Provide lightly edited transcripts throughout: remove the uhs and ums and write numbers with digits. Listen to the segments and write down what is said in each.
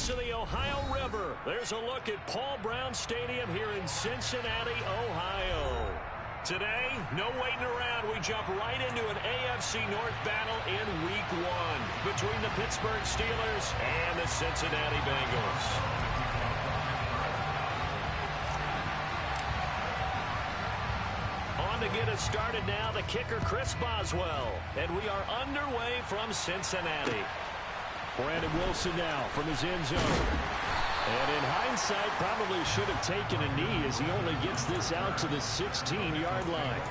banks of the Ohio River. There's a look at Paul Brown Stadium here in Cincinnati, Ohio. Today, no waiting around. We jump right into an AFC North battle in Week 1 between the Pittsburgh Steelers and the Cincinnati Bengals. On to get us started now, the kicker, Chris Boswell. And we are underway from Cincinnati. Brandon Wilson now from his end zone. And in hindsight, probably should have taken a knee as he only gets this out to the 16-yard line.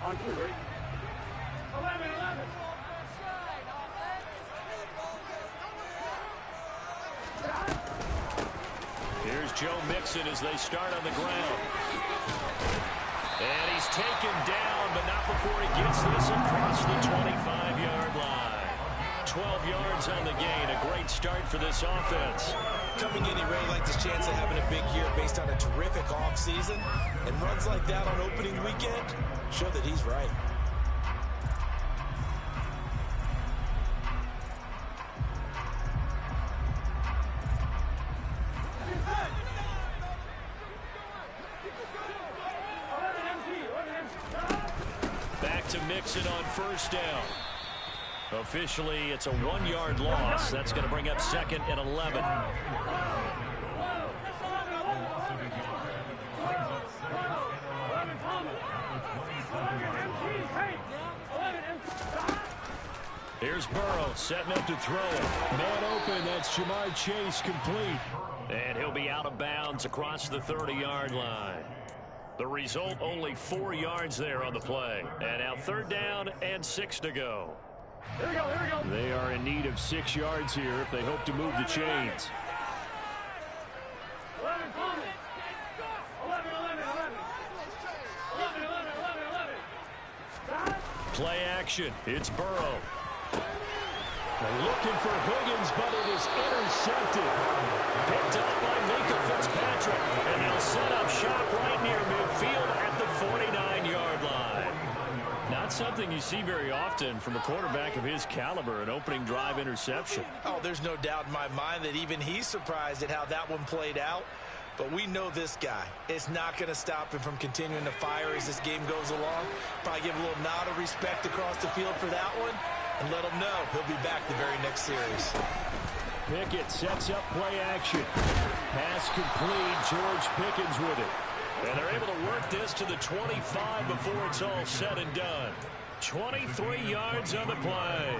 On two, ready? 11. Here's Joe Mixon as they start on the ground. And he's taken down, but not before he gets this across the 25-yard line. 12 yards on the gain. A great start for this offense. Coming in, he really liked his chance of having a big year based on a terrific offseason. And runs like that on opening weekend show that he's right. Back to Mixon on first down. Officially, it's a 1-yard loss. That's going to bring up 2nd and 11. Here's Burrow setting up to throw it. Man open, that's Jamar Chase, complete. And he'll be out of bounds across the 30-yard line. The result, only 4 yards there on the play. And now 3rd down and 6 to go. Here we go. They are in need of 6 yards here if they hope to move the chains. 11. Play action. It's Burrow. They're looking for Higgins, but it is intercepted. Picked up by Minka Fitzpatrick. And they'll set up shop right near midfield at the 49-yard line. Not something you see very often from a quarterback of his caliber, an opening drive interception. Oh, there's no doubt in my mind that even he's surprised at how that one played out. But we know this guy. It's not going to stop him from continuing to fire as this game goes along. Probably give a little nod of respect across the field for that one. And let him know he'll be back the very next series. Pickett sets up play action. Pass complete. George Pickens with it. And they're able to work this to the 25 before it's all said and done. 23 yards on the play.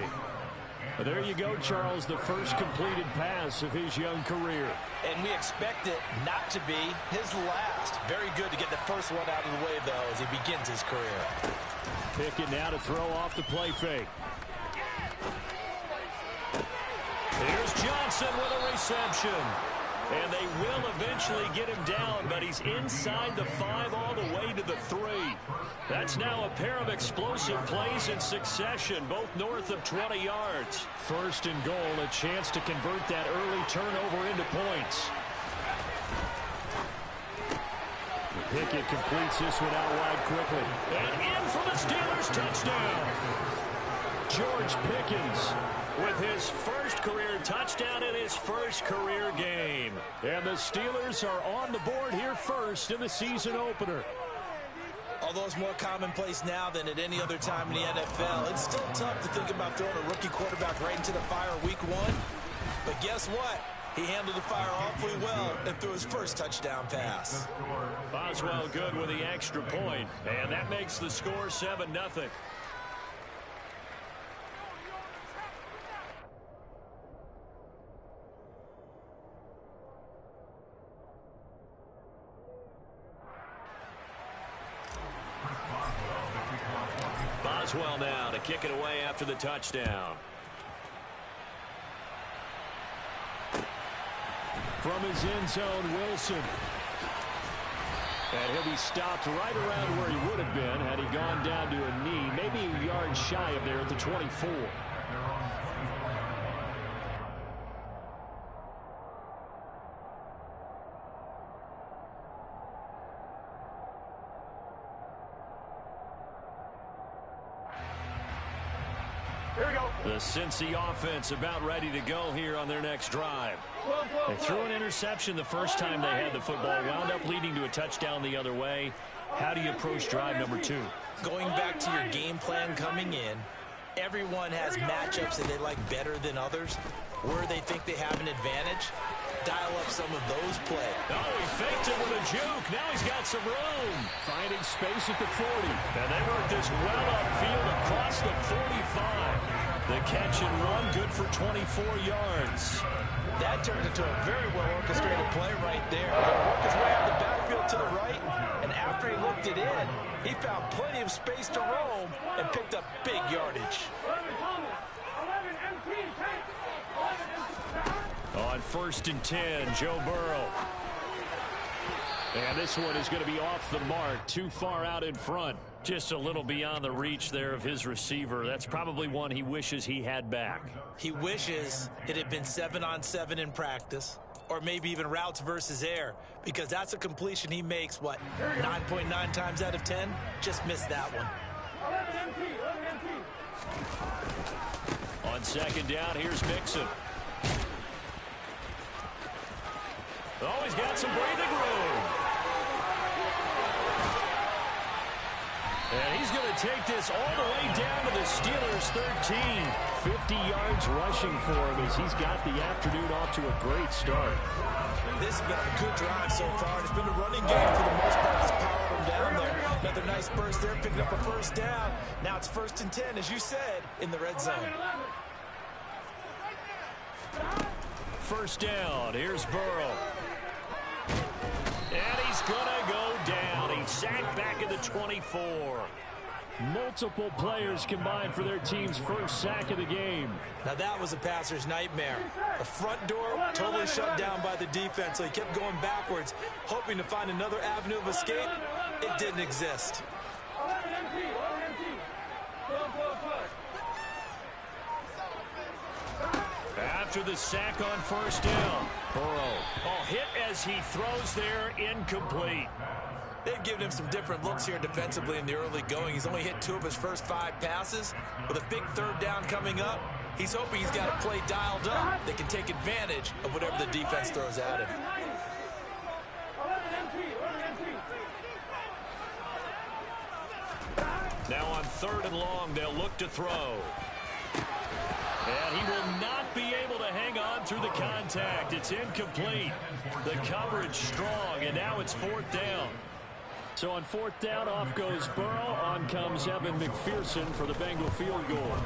There you go, Charles, the first completed pass of his young career. And we expect it not to be his last. Very good to get the first one out of the way, though, as he begins his career. Pickett now to throw off the play fake. Here's Johnson with a reception. And they will eventually get him down, but he's inside the 5 all the way to the 3. That's now a pair of explosive plays in succession, both north of 20 yards. 1st and goal, a chance to convert that early turnover into points. Pickett completes this one out wide quickly. And in for the Steelers touchdown. George Pickens with his first career touchdown in his first career game. And the Steelers are on the board here first in the season opener. Although it's more commonplace now than at any other time in the NFL, it's still tough to think about throwing a rookie quarterback right into the fire week 1. But guess what? He handled the fire awfully well and threw his first touchdown pass. Boswell good with the extra point, and that makes the score 7-0. Boswell now to kick it away after the touchdown. From his end zone, Wilson. And he'll be stopped right around where he would have been had he gone down to a knee, maybe a yard shy of there at the 24. Here we go. The Cincy offense about ready to go here on their next drive. They threw an interception the first time they had the football, wound up leading to a touchdown the other way. How do you approach drive number 2? Going back to your game plan coming in, everyone has matchups that they like better than others. Where they think they have an advantage, dial up some of those plays. Oh, he faked it with a juke. Now he's got some room. Finding space at the 40. And they work this well upfield across the 45. The catch and run, good for 24 yards. That turned into a very well-orchestrated play right there. He worked his way out the backfield to the right, and after he looked it in, he found plenty of space to roam and picked up big yardage. 11 MP, take. 11 MP. On 1st and 10, Joe Burrow. And this one is going to be off the mark, too far out in front. Just a little beyond the reach there of his receiver. That's probably one he wishes he had back. He wishes it had been 7-on-7 in practice, or maybe even routes versus air, because that's a completion he makes, 9.9 times out of 10? Just missed that one. 11 MP, 11 MP. On 2nd down, here's Mixon. Oh, he's got some breathing room. And he's going to take this all the way down to the Steelers' 13. 50 yards rushing for him as he's got the afternoon off to a great start. This has been a good drive so far. It's been a running game for the most part that's powered him down there. Another nice burst there, picking up a 1st down. Now it's 1st and 10, as you said, in the red zone. 1st down. Here's Burrow. And he's going to go down. He's sacked back at the 24. Multiple players combined for their team's first sack of the game. Now that was a passer's nightmare. The front door totally shut down by the defense, so he kept going backwards, hoping to find another avenue of escape. It didn't exist. 11 MP, 11 MP. After the sack on 1st down, Burrow. Hit as he throws there, incomplete. They've given him some different looks here defensively in the early going. He's only hit 2 of his first 5 passes. With a big 3rd down coming up, he's hoping he's got a play dialed up that can take advantage of whatever the defense throws at him. 11 MP, 11 MP. Now on 3rd and long, they'll look to throw. And he will not be able to hang on through the contact. It's incomplete. The coverage strong, and now it's 4th down. So on 4th down, off goes Burrow. On comes Evan McPherson for the Bengal field goal.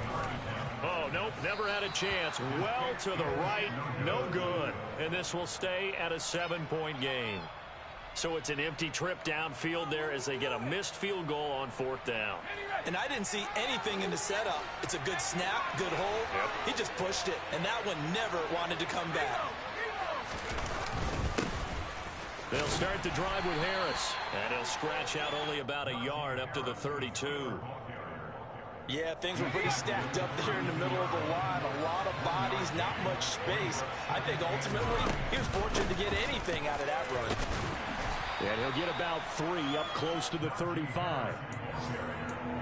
Oh, nope, never had a chance. Well to the right, no good. And this will stay at a 7-point game. So it's an empty trip downfield there as they get a missed field goal on 4th down. And I didn't see anything in the setup. It's a good snap, good hold. Yep. He just pushed it, and that one never wanted to come back. They'll start the drive with Harris, and he'll scratch out only about a yard up to the 32. Yeah, things were pretty stacked up there in the middle of the line. A lot of bodies, not much space. I think ultimately he was fortunate to get anything out of that run. And he'll get about 3 up close to the 35.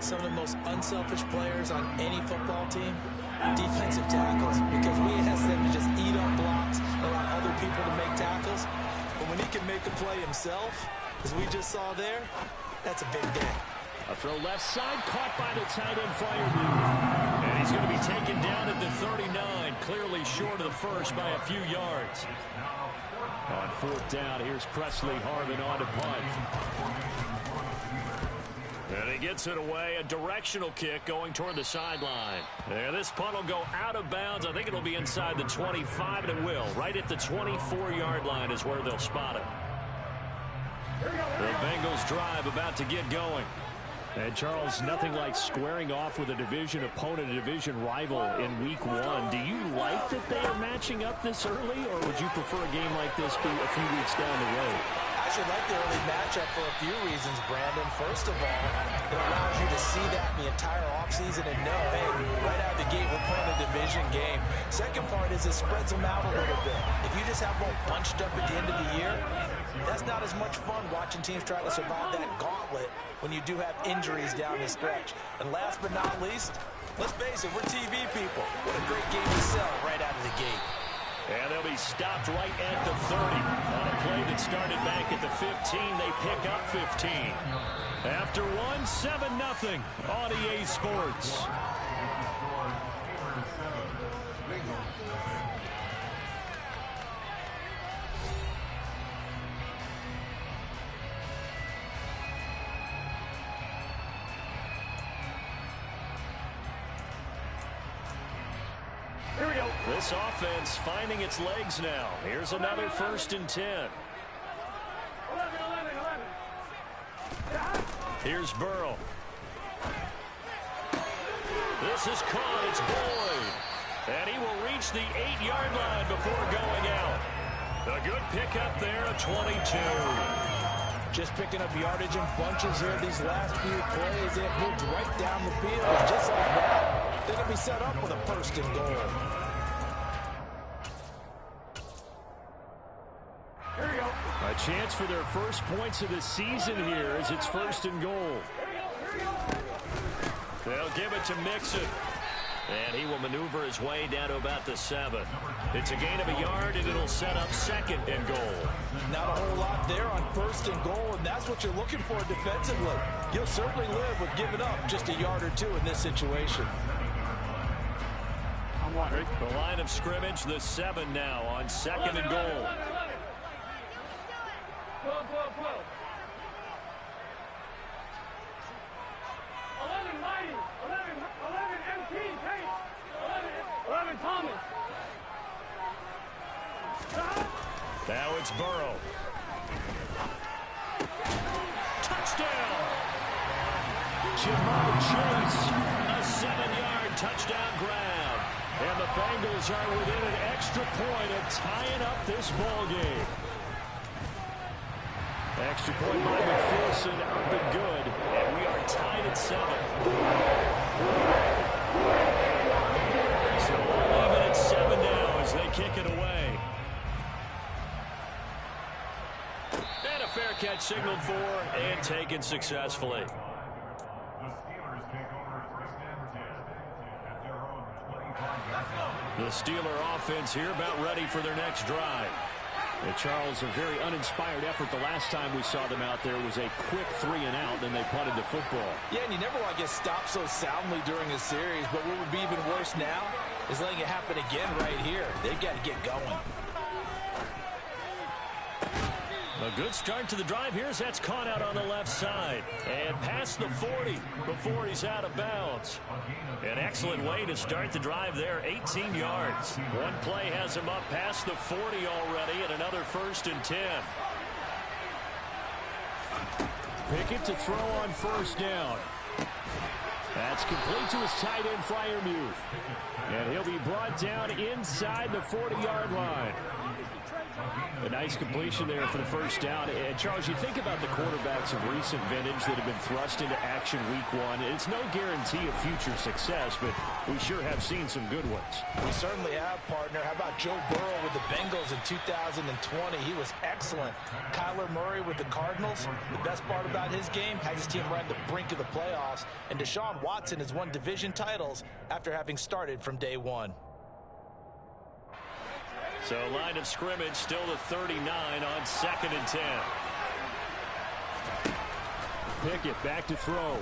Some of the most unselfish players on any football team, defensive tackles, because we ask them to just eat up blocks and allow other people to make tackles. But when he can make a play himself, as we just saw there, that's a big day. A throw left side, caught by the tight end flyer move. And he's going to be taken down at the 39, clearly short of the first by a few yards. On 4th down, here's Presley Harvin on to punt. And he gets it away, a directional kick going toward the sideline. And this punt will go out of bounds. I think it'll be inside the 25, and it will. Right at the 24-yard line is where they'll spot it. The Bengals drive about to get going. And, Charles, nothing like squaring off with a division opponent, a division rival in Week 1. Do you like that they are matching up this early, or would you prefer a game like this be a few weeks down the road? I actually like the early matchup for a few reasons, Brandon. First of all, it allows you to see that in the entire offseason and know, hey, right out of the gate, we're playing a division game. Second part is it spreads them out a little bit. If you just have them all bunched up at the end of the year, that's not as much fun watching teams try to survive that gauntlet when you do have injuries down the stretch. And last but not least, let's face it, we're TV people. What a great game to sell right out of the gate. And they'll be stopped right at the 30. On a play that started back at the 15, they pick up 15. After one, 7-0 on EA Sports. Here we go. This offense finding its legs now. Here's another 1st and 10. 11, 11, 11. Here's Burrow. This is caught. It's Boyd. And he will reach the 8-yard line before going out. A good pickup there, a 22. Just picking up yardage in bunches here these last few plays. They have moved right down the field. And just like that, they're going to be set up with a 1st and goal. Here we go. A chance for their first points of the season here as it's 1st and goal. They'll give it to Mixon. And he will maneuver his way down to about the 7. It's a gain of a yard, and it'll set up 2nd and goal. Not a whole lot there on 1st and goal, and that's what you're looking for defensively. You'll certainly live with giving up just a yard or two in this situation. I'm wondering. The line of scrimmage, the 7 now on 2nd and goal. 12, 12, 12. 11, Mighty. 11, MT, Tate. 11, Thomas. Now it's Burrow. Touchdown! Jamar Chase, a 7-yard touchdown grab. And the Bengals are within an extra point of tying up this ball game. Extra point by McPherson, up and good. And we are tied at 7. So we'll leave it at 7 now as they kick it away. And a fair catch signaled for and taken successfully. The Steeler offense here about ready for their next drive. And Charles, a very uninspired effort the last time we saw them out there was a quick 3 and out, then they punted the football. Yeah, and you never want to get stopped so soundly during a series, but what would be even worse now is letting it happen again right here. They've got to get going. A good start to the drive here as that's caught out on the left side. And past the 40 before he's out of bounds. An excellent way to start the drive there, 18 yards. One play has him up past the 40 already and another 1st and 10. Pickett to throw on 1st down. That's complete to his tight end, Freiermuth. And he'll be brought down inside the 40-yard line. A nice completion there for the 1st down. And Charles, you think about the quarterbacks of recent vintage that have been thrust into action week 1. It's no guarantee of future success, but we sure have seen some good ones. We certainly have, partner. How about Joe Burrow with the Bengals in 2020? He was excellent. Kyler Murray with the Cardinals. The best part about his game, had his team right at the brink of the playoffs. And Deshaun Watson has won division titles after having started from day 1. So line of scrimmage still the 39 on 2nd and 10. Pickett back to throw.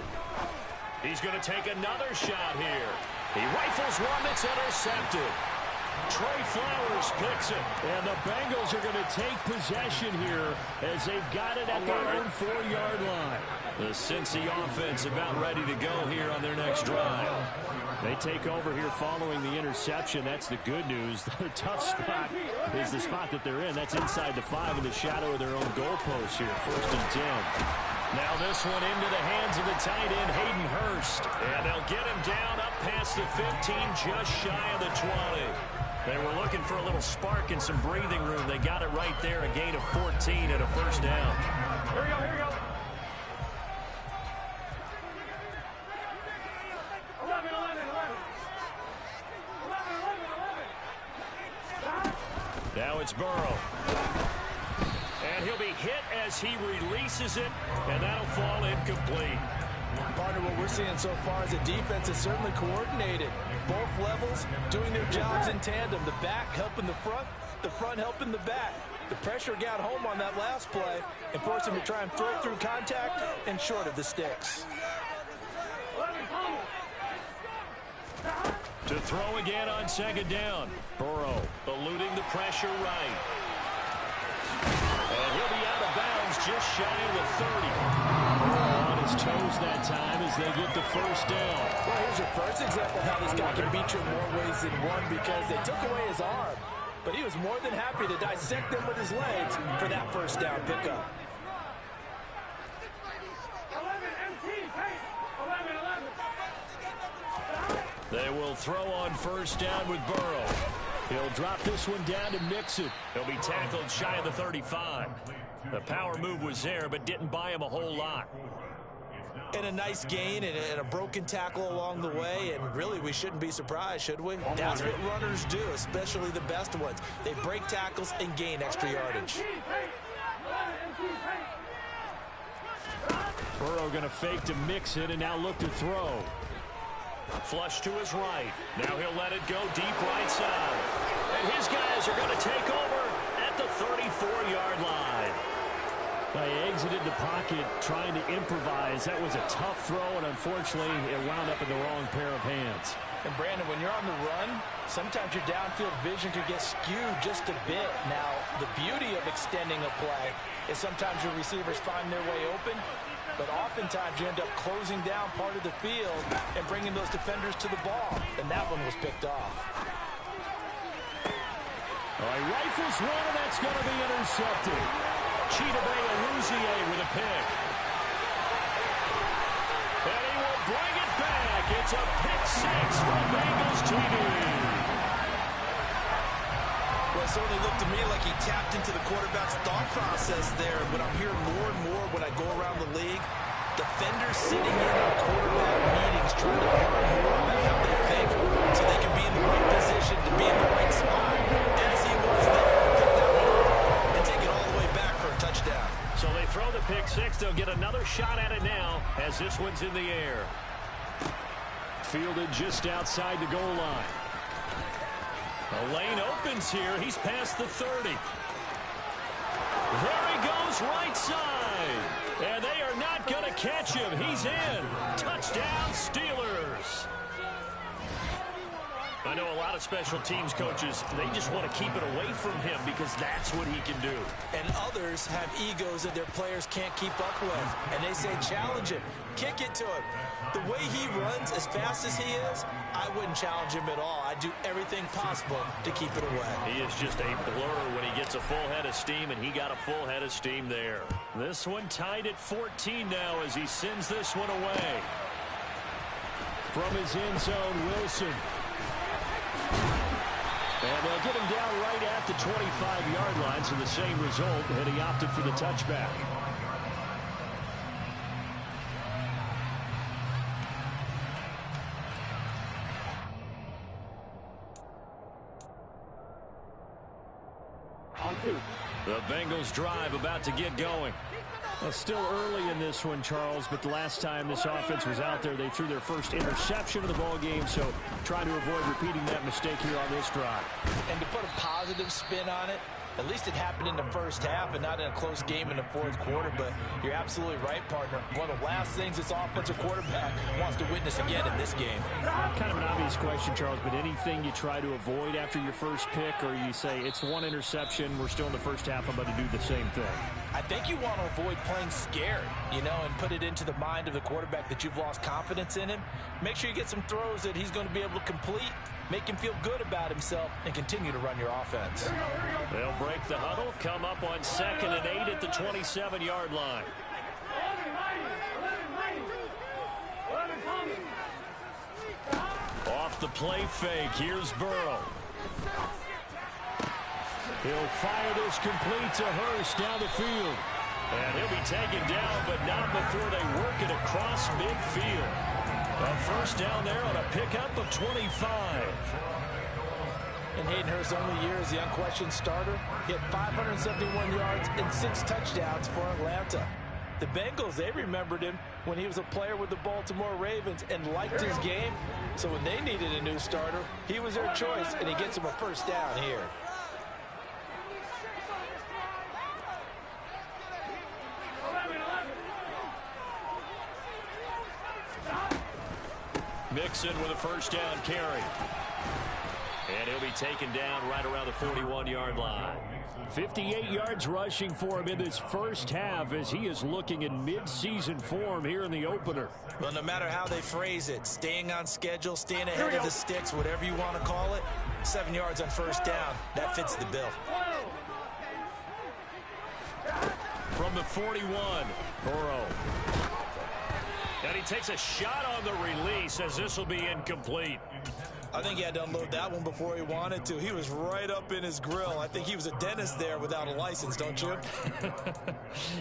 He's going to take another shot here. He rifles one that's intercepted. Trey Flowers picks it. And the Bengals are going to take possession here as they've got it at their own 4-yard line. The Cincy offense about ready to go here on their next drive. They take over here following the interception. That's the good news. The tough spot is the spot that they're in. That's inside the 5 in the shadow of their own goalpost here. 1st and 10. Now this one into the hands of the tight end, Hayden Hurst. And they'll get him down up past the 15, just shy of the 20. They were looking for a little spark and some breathing room. They got it right there, a gain of 14 and a first down. Here we go, here we go. 11, 11, 11. 11, 11, 11. Now it's Burrow. And he'll be hit as he releases it, and that'll fall incomplete. Partner, what we're seeing so far is the defense is certainly coordinated. Both levels doing their jobs in tandem. The back helping the front helping the back. The pressure got home on that last play and forced him to try and throw through contact and short of the sticks. To throw again on second down. Burrow eluding the pressure right. And he'll be out of bounds just shy of the 30. Burrow on his toes that time as they get the first down. Well, here's your first example of how this guy can beat you in more ways than one because they took away his arm. But he was more than happy to dissect them with his legs for that first down pickup. 11, MT, Tate. 11, 11. They will throw on first down with Burrow. He'll drop this one down to mix it. He'll be tackled shy of the 35. The power move was there, but didn't buy him a whole lot. And a nice gain and a broken tackle along the way, and really we shouldn't be surprised, should we? That's what runners do, especially the best ones. They break tackles and gain extra yardage. Burrow going to fake to mix it and now look to throw. Flush to his right. Now he'll let it go deep right side. And his guys are going to take over at the 34-yard line. They exited the pocket trying to improvise. That was a tough throw, and unfortunately, it wound up in the wrong pair of hands. And Brandon, when you're on the run, sometimes your downfield vision could get skewed just a bit. Now, the beauty of extending a play is sometimes your receivers find their way open, but oftentimes you end up closing down part of the field and bringing those defenders to the ball. And that one was picked off. All right, rifles one, and that's going to be intercepted. Chidobe Awuzie with a pick. And he will bring it back. It's a pick six for Bengals TV. Well, it certainly looked to me like he tapped into the quarterback's thought process there. But I'm hearing more and more when I go around the league, defenders sitting in on quarterback meetings trying to learn more about how they think so they can be in the right position to be in the right spot. As he was there, pick that one off and take it all the way back for a touchdown. So they throw the pick six. They'll get another shot at it now as this one's in the air. Fielded just outside the goal line. The lane opens here. He's past the 30. There he goes right side. And they are not going to catch him. He's in. Touchdown, Steelers. I know a lot of special teams coaches, they just want to keep it away from him because that's what he can do. And others have egos that their players can't keep up with. And they say, challenge him. Kick it to him. The way he runs as fast as he is, I wouldn't challenge him at all. I'd do everything possible to keep it away. He is just a blur when he gets a full head of steam, and he got a full head of steam there. This one tied at 14 now as he sends this one away. From his end zone, Wilson. And they'll get him down right at the 25-yard line, so the same result, and he opted for the touchback. The Bengals drive about to get going. Well, still early in this one, Charles, but the last time this offense was out there, they threw their first interception of the ball game, so try to avoid repeating that mistake here on this drive. And to put a positive spin on it, at least it happened in the first half and not in a close game in the fourth quarter, but you're absolutely right, partner. One of the last things this offensive quarterback wants to witness again in this game. Kind of an obvious question, Charles, but anything you try to avoid after your first pick, or you say it's one interception, we're still in the first half, I'm about to do the same thing? I think you want to avoid playing scared, you know, and put it into the mind of the quarterback that you've lost confidence in him. Make sure you get some throws that he's going to be able to complete, make him feel good about himself, and continue to run your offense. They'll break the huddle, come up on 2nd and 8 at the 27-yard line. 11 Thomas. Off the play fake, here's Burrow. He'll fire this complete to Hurst down the field. And he'll be taken down, but not before they work it across midfield. A first down there on a pickup of 25. In Hayden Hurst's only year as the unquestioned starter, he had 571 yards and 6 touchdowns for Atlanta. The Bengals, they remembered him when he was a player with the Baltimore Ravens and liked his game. So when they needed a new starter, he was their choice, and he gets them a first down here. Mixon with a first down carry. And he'll be taken down right around the 41-yard line. 58 yards rushing for him in this first half as he is looking in mid-season form here in the opener. Well, no matter how they phrase it, staying on schedule, staying ahead of the sticks, whatever you want to call it, 7 yards on first down, that fits the bill. From the 41, Burrow. And he takes a shot on the release as this will be incomplete. I think he had to unload that one before he wanted to. He was right up in his grill. I think he was a dentist there without a license, don't you?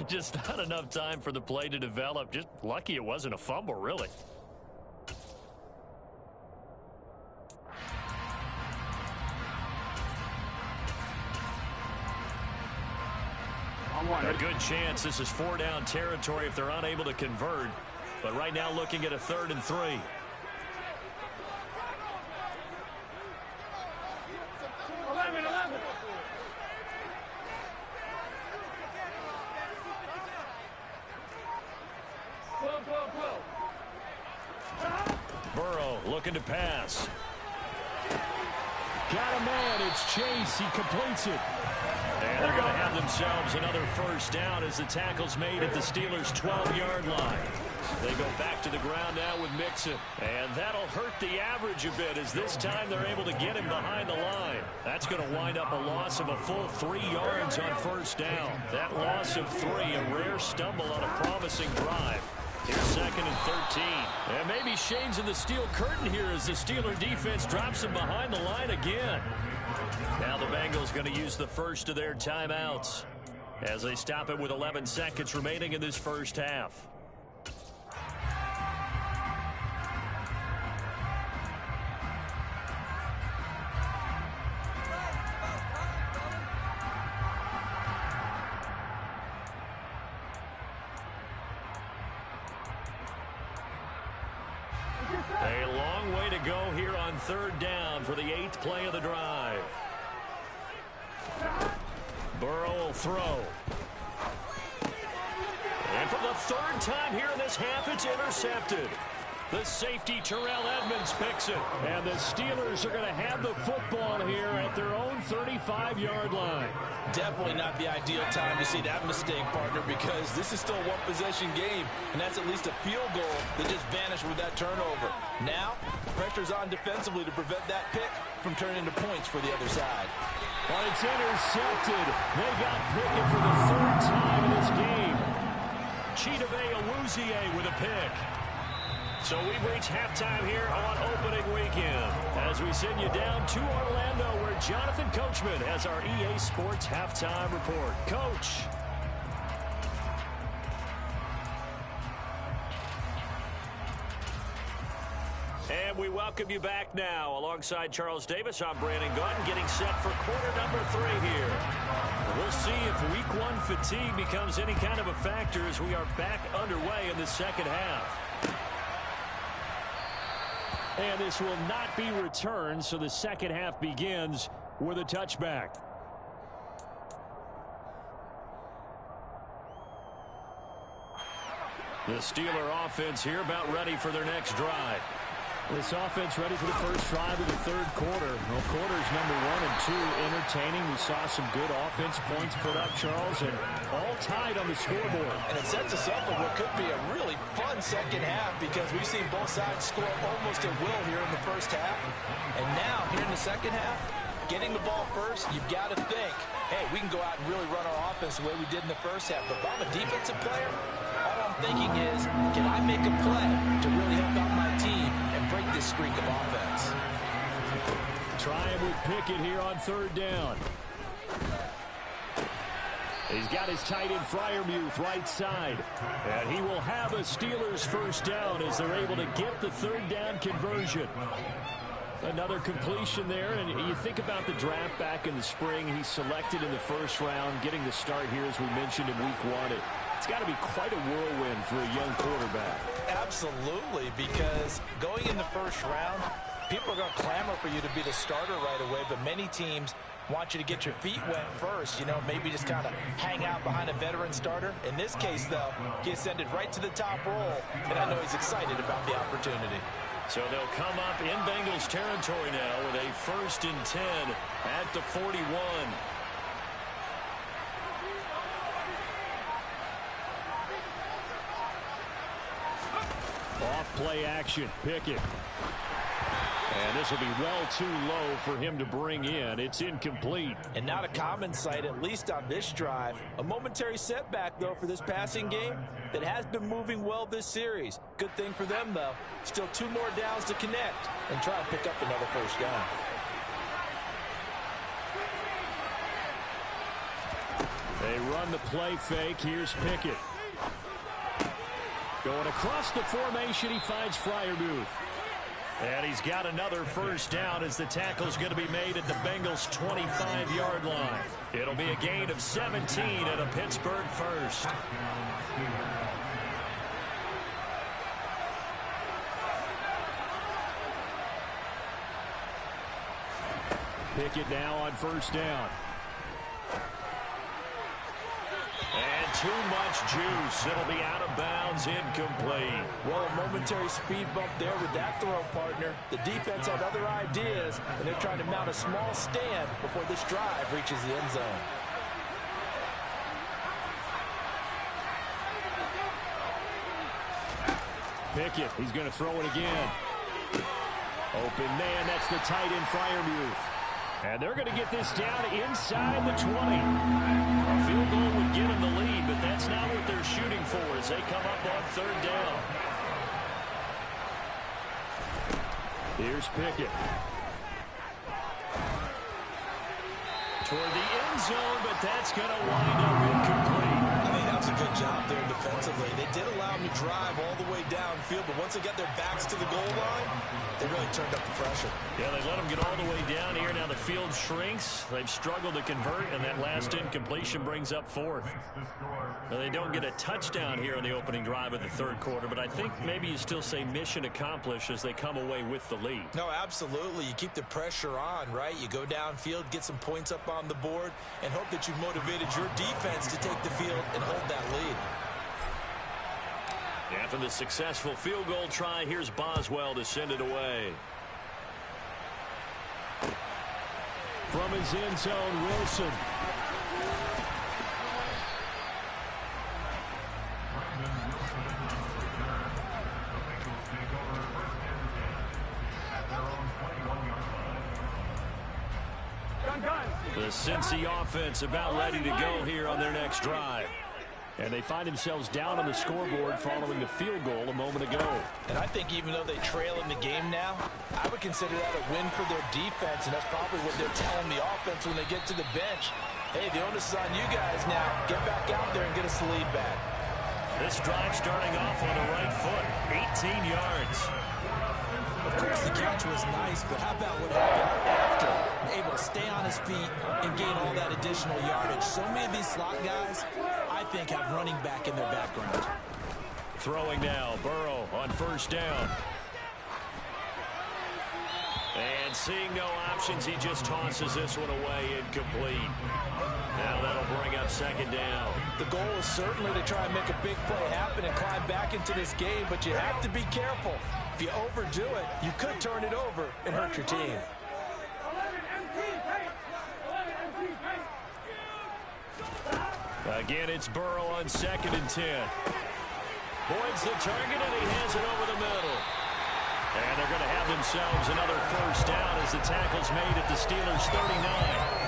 Just not enough time for the play to develop. Just lucky it wasn't a fumble, really. A good chance this is 4-down territory if they're unable to convert. But right now looking at a 3rd and 3. Burrow looking to pass. Got a man. It's Chase. He completes it. And they're going to have themselves another first down as the tackle's made at the Steelers' 12-yard line. They go back to the ground now with Mixon. And that'll hurt the average a bit as this time they're able to get him behind the line. That's going to wind up a loss of a full 3 yards on first down. That loss of 3, a rare stumble on a promising drive. Here's 2nd and 13. And maybe Shane's in the steel curtain here as the Steeler defense drops him behind the line again. Now the Bengals going to use the first of their timeouts as they stop it with 11 seconds remaining in this first half. A long way to go here on 3rd down for the 8th play of the drive. Burrow will throw. And for the 3rd time here in this half, it's intercepted. The safety, Terrell Edmonds, picks it. And the Steelers are going to have the football here at their own 35-yard line. Definitely not the ideal time to see that mistake, partner, because this is still a one-possession game, and that's at least a field goal that just vanished with that turnover. Now, pressure's on defensively to prevent that pick from turning into points for the other side. But it's intercepted. They got Pickett for the 3rd time in this game. Chidobe Awuzie with a pick. So we've reached halftime here on opening weekend as we send you down to Orlando where Jonathan Coachman has our EA Sports halftime report. Coach. And we welcome you back now. Alongside Charles Davis, I'm Brandon Gunn getting set for quarter number 3 here. We'll see if week 1 fatigue becomes any kind of a factor as we are back underway in the second half. And this will not be returned, so the second half begins with a touchback. The Steeler offense here about ready for their next drive. This offense ready for the first drive of the 3rd quarter. Well, quarters number 1 and 2 entertaining. We saw some good offense points put up, Charles, and all tied on the scoreboard. And it sets us up for what could be a really fun second half because we've seen both sides score almost at will here in the first half. And now, here in the second half, getting the ball first, you've got to think, hey, we can go out and really run our offense the way we did in the first half. But if I'm a defensive player, all I'm thinking is, can I make a play to really help out my team and break this streak of offense? trying with Pickett here on third down. He's got his tight end Freiermuth right side. And he will have a Steelers first down as they're able to get the third down conversion. Another completion there, and you think about the draft back in the spring. He's selected in the first round, getting the start here, as we mentioned, in week 1. It's got to be quite a whirlwind for a young quarterback. Absolutely, because going in the first round, people are going to clamor for you to be the starter right away, but many teams want you to get your feet wet first, maybe just kind of hang out behind a veteran starter. In this case, though, he ascended right to the top role, and I know he's excited about the opportunity. So they'll come up in Bengals territory now with a 1st and 10 at the 41. Off play action, Pickett. And this will be well too low for him to bring in. It's incomplete. And not a common sight, at least on this drive. A momentary setback, though, for this passing game that has been moving well this series. Good thing for them, though. Still 2 more downs to connect and try to pick up another first down. They run the play fake. Here's Pickett. Going across the formation, he finds Freiermuth. And he's got another first down as the tackle's going to be made at the Bengals' 25-yard line. It'll be a gain of 17 and a Pittsburgh first. Pickett now on first down. And too much juice. It'll be out of bounds, incomplete. Well, a momentary speed bump there with that throw, partner. The defense had other ideas, and they're trying to mount a small stand before this drive reaches the end zone. Pickett, he's going to throw it again. Open man, that's the tight end Freiermuth. And they're going to get this down inside the 20. A field goal would get them the lead, but that's not what they're shooting for as they come up on third down. Here's Pickett. Toward the end zone, but that's going to wind up incomplete. I think that was a good job there defensively. They did allow them to drive all the way downfield, but once they got their backs to the goal line, they really turned up the pressure. Yeah, they let them get all the way down here. Now the field shrinks. They've struggled to convert, and that last incompletion brings up 4th. Now, they don't get a touchdown here in the opening drive of the third quarter, but I think maybe you still say mission accomplished as they come away with the lead. No, absolutely. You keep the pressure on, right? You go downfield, get some points up on the board, and hope that you've motivated your defense to take the field and hold that lead. After the successful field goal try, here's Boswell to send it away. From his end zone, Wilson. The Cincy offense about ready to go here on their next drive. And they find themselves down on the scoreboard following the field goal a moment ago. And I think even though they trail in the game now, I would consider that a win for their defense, and that's probably what they're telling the offense when they get to the bench. Hey, the onus is on you guys now. Get back out there and get us the lead back. This drive starting off on the right foot, 18 yards. Of course, the catch was nice, but how about what happened after? Able to stay on his feet and gain all that additional yardage. So many of these slot guys, I think, have running back in their background. Throwing now, Burrow on first down. And seeing no options, he just tosses this one away, incomplete. Now that'll bring up second down. The goal is certainly to try and make a big play happen and climb back into this game, but you have to be careful. If you overdo it, you could turn it over and hurt your team. Again, it's Burrow on 2nd and 10. Boyd's the target, and he has it over the middle. And they're going to have themselves another first down as the tackle's made at the Steelers' 39.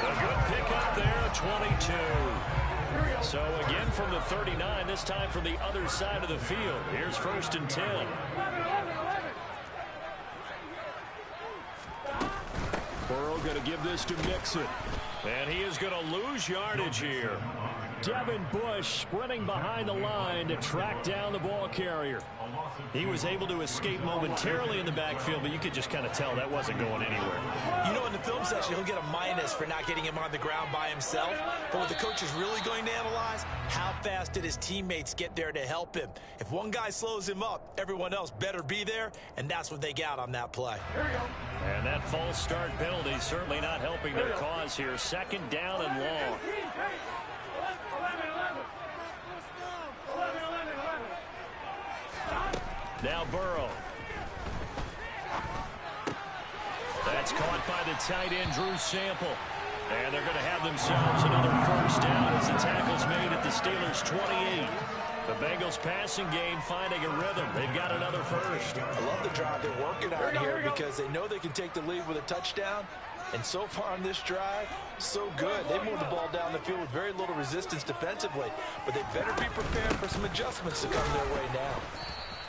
A good pickup there, 22. So again from the 39, this time from the other side of the field. Here's 1st and 10. Burrow going to give this to Mixon. And he is going to lose yardage here. Devin Bush sprinting behind the line to track down the ball carrier. He was able to escape momentarily in the backfield, but you could just kind of tell that wasn't going anywhere. You know, in the film section, he'll get a minus for not getting him on the ground by himself. But what the coach is really going to analyze, how fast did his teammates get there to help him? If one guy slows him up, everyone else better be there, and that's what they got on that play. And that false start penalty certainly not helping their cause here. 2nd down and long. 11. Now Burrow. That's caught by the tight end, Drew Sample. And they're going to have themselves another 1st down as the tackle's made at the Steelers' 28. The Bengals passing game finding a rhythm. They've got another 1st. I love the drive they're working on here because they know they can take the lead with a touchdown. And so far on this drive, so good. They moved the ball down the field with very little resistance defensively. But they better be prepared for some adjustments to come their way now.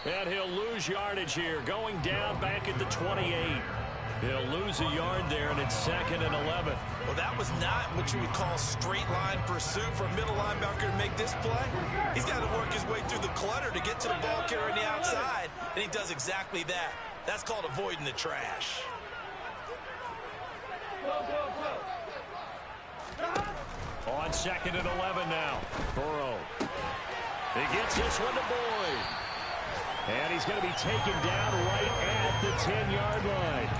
And he'll lose yardage here. Going down back at the 28. He'll lose a yard there, and it's 2nd and 11. Well, that was not what you would call straight line pursuit for a middle linebacker to make this play. He's got to work his way through the clutter to get to the ball carrier on the outside, and he does exactly that. That's called avoiding the trash. On 2nd and 11 now. Burrow. He gets this one to Boyd. And he's going to be taken down right at the 10-yard line.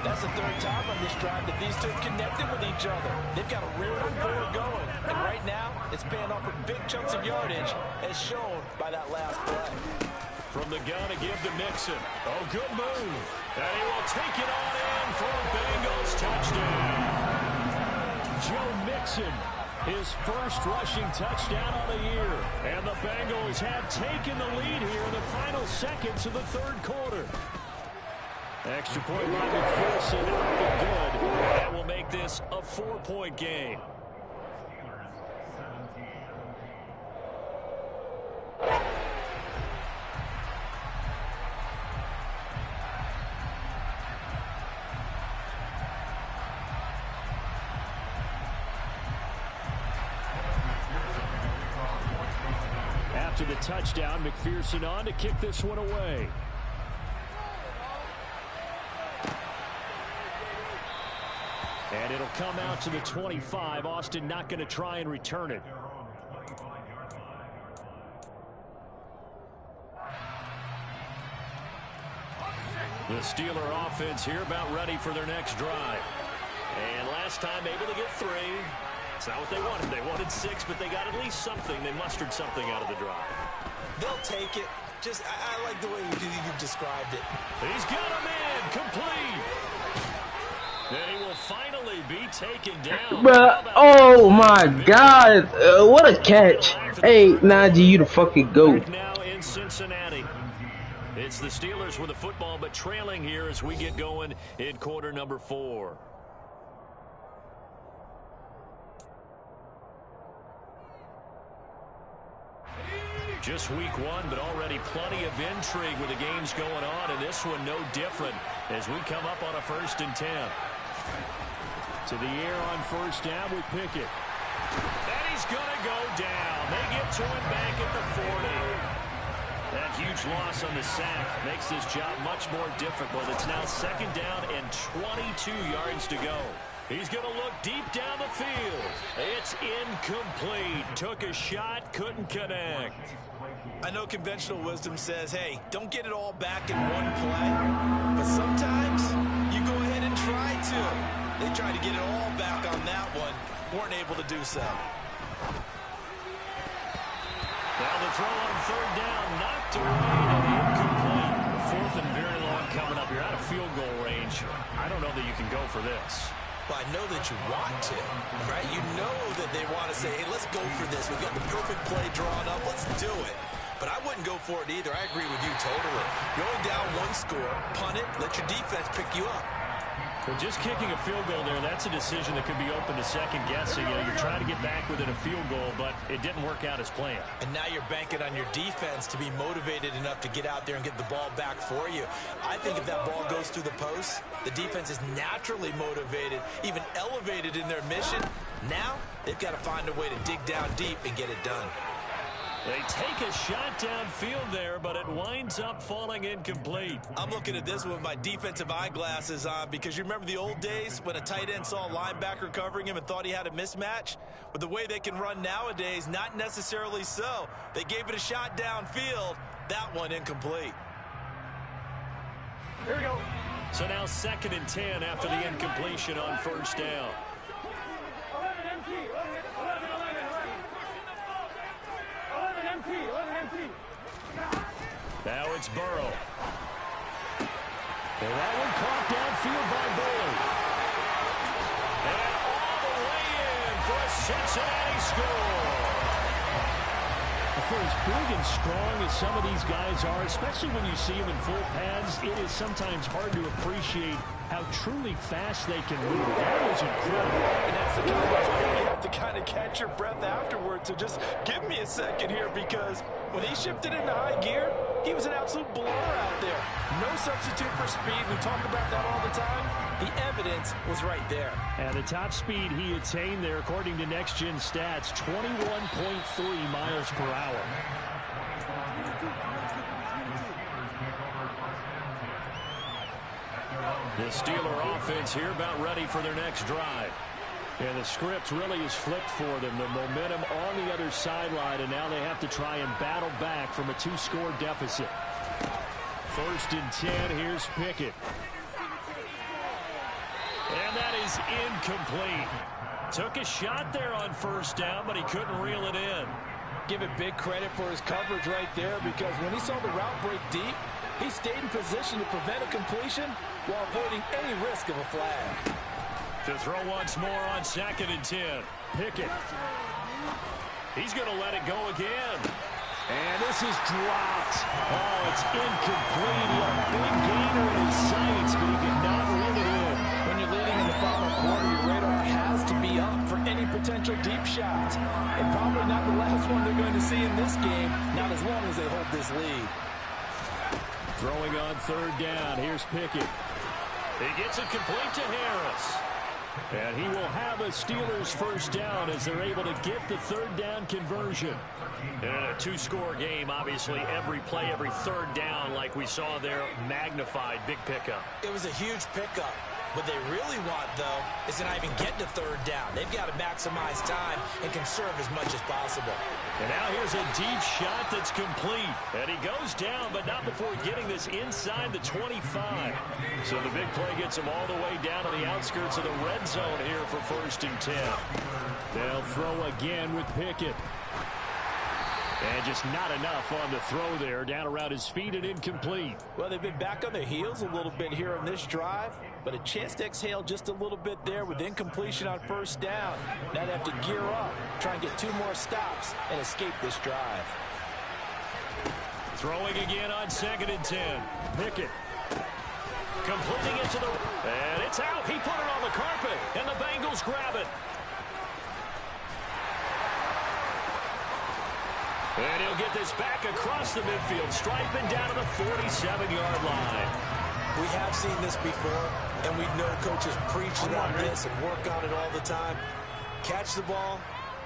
That's the 3rd time on this drive that these two connected with each other. They've got a real board going. And right now, it's paying off with big chunks of yardage, as shown by that last play. From the gun to give to Mixon. Oh, good move. And he will take it on in for a Bengals touchdown. Joe Mixon, his 1st rushing touchdown on the year. And the Bengals have taken the lead here in the final seconds of the 3rd quarter. Extra point by McPherson, up and good. That will make this a 4-point game. After the touchdown, McPherson on to kick this one away. And it'll come out to the 25. Austin not going to try and return it. The Steeler offense here about ready for their next drive. And last time able to get 3. It's not what they wanted. They wanted 6, but they got at least something. They mustered something out of the drive. They'll take it. Just, I like the way you've described it. He's got a man complete. And he will finally be taken down. Bruh, oh my God. What a catch. Hey, Najee, you the fucking GOAT. Now in Cincinnati. It's the Steelers with the football, but trailing here as we get going in quarter number 4. Just week 1, but already plenty of intrigue with the games going on, and this one no different as we come up on a 1st and 10. To the air on 1st down with Pickett. And he's going to go down. They get to him back at the 40. That huge loss on the sack makes this job much more difficult. It's now 2nd down and 22 yards to go. He's going to look deep down the field. It's incomplete. Took a shot, couldn't connect. I know conventional wisdom says, hey, don't get it all back in one play. But sometimes you go ahead and try to. They tried to get it all back on that one. Weren't able to do so. Now the throw on 3rd down. Knocked away and incomplete. 4th and very long coming up. You're out of field goal range. I don't know that you can go for this. Well, I know that you want to, right? You know that they want to say, hey, let's go for this. We've got the perfect play drawn up. Let's do it. But I wouldn't go for it either. I agree with you totally. You're only down 1 score. Punt it. Let your defense pick you up. Well, just kicking a field goal there, that's a decision that could be open to second guessing. You know, you're trying to get back within a field goal, but it didn't work out as planned. And now you're banking on your defense to be motivated enough to get out there and get the ball back for you. I think if that ball goes through the post, the defense is naturally motivated, even elevated in their mission. Now they've got to find a way to dig down deep and get it done. They take a shot downfield there, but it winds up falling incomplete. I'm looking at this with my defensive eyeglasses on because you remember the old days when a tight end saw a linebacker covering him and thought he had a mismatch? With the way they can run nowadays, not necessarily so. They gave it a shot downfield. That one incomplete. Here we go. So now 2nd and 10 after the incompletion on first down. 11 MT. 11. 11 MT. Now it's Burrow. And that one caught downfield by Bailey. And all the way in for a Cincinnati score. For as big and strong as some of these guys are, especially when you see them in full pads, it is sometimes hard to appreciate how truly fast they can move. That was incredible. And that's the kind of play you have to kind of catch your breath afterwards. So just give me a second here because when he shifted into high gear, he was an absolute blur out there. No substitute for speed. We talk about that all the time. The evidence was right there. And the top speed he attained there, according to Next Gen Stats, 21.3 miles per hour. The Steeler offense here about ready for their next drive. And the script really is flipped for them. The momentum on the other sideline, and now they have to try and battle back from a 2-score deficit. 1st and 10, here's Pickett. And that is incomplete. Took a shot there on first down, but he couldn't reel it in. Give it big credit for his coverage right there because when he saw the route break deep, he stayed in position to prevent a completion while avoiding any risk of a flag. To throw once more on 2nd and 10. Pickett. He's going to let it go again. And this is dropped. Oh, it's incomplete. He had a big gainer in his sights, but he did not reel it in. When you're leading in the final quarter, your radar has to be up for any potential deep shots. And probably not the last one they're going to see in this game, not as long as they hold this lead. Throwing on 3rd down. Here's Pickett. He gets it complete to Harris. And he will have a Steelers 1st down as they're able to get the 3rd down conversion. In a 2-score game, obviously, every play, every 3rd down, like we saw there, magnified. Big pickup. It was a huge pickup. What they really want, though, is to not even get to 3rd down. They've got to maximize time and conserve as much as possible. And now here's a deep shot that's complete. And he goes down, but not before getting this inside the 25. So the big play gets him all the way down to the outskirts of the red zone here for 1st and 10. They'll throw again with Pickett. And just not enough on the throw there. Down around his feet and incomplete. Well, they've been back on their heels a little bit here on this drive, but a chance to exhale just a little bit there with incompletion on 1st down. Now they have to gear up, try and get 2 more stops, and escape this drive. Throwing again on 2nd and 10. Pickett. Completing it to the... And it's out. He put it on the carpet, and the Bengals grab it. And he'll get this back across the midfield stripe and down to the 47-yard line. We have seen this before, and we know coaches preach about this and work on it all the time. Catch the ball.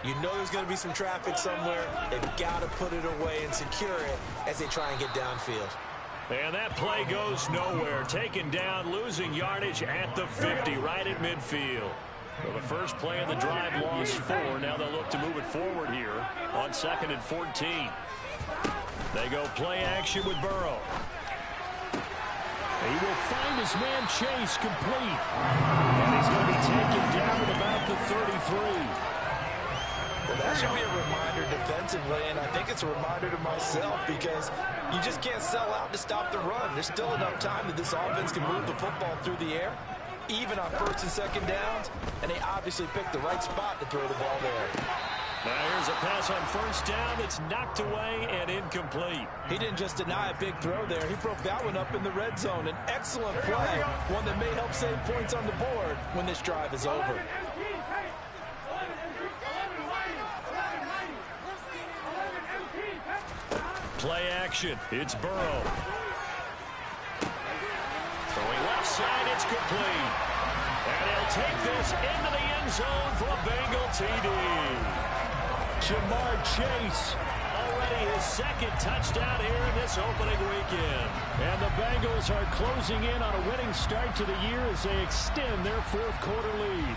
You know there's going to be some traffic somewhere. They've got to put it away and secure it as they try and get downfield. And that play goes nowhere. Taken down, losing yardage at the 50, right at midfield. Well, the first play of the drive lost 4. Now they'll look to move it forward here on 2nd and 14. They go play action with Burrow. He will find his man Chase complete. And he's going to be taken down at about the 33. Well, that should be a reminder defensively, and I think it's a reminder to myself because you just can't sell out to stop the run. There's still enough time that this offense can move the football through the air, even on 1st and 2nd downs, and they obviously picked the right spot to throw the ball there. Now here's a pass on first down that's knocked away and incomplete. He didn't just deny a big throw there. He broke that one up in the red zone. An excellent play, one that may help save points on the board when this drive is over. Play action. It's Burrow. Throwing left side, it's complete. And he'll take this into the end zone for a Bengal TD. Jamar Chase, already his second touchdown here in this opening weekend. And the Bengals are closing in on a winning start to the year as they extend their fourth quarter lead.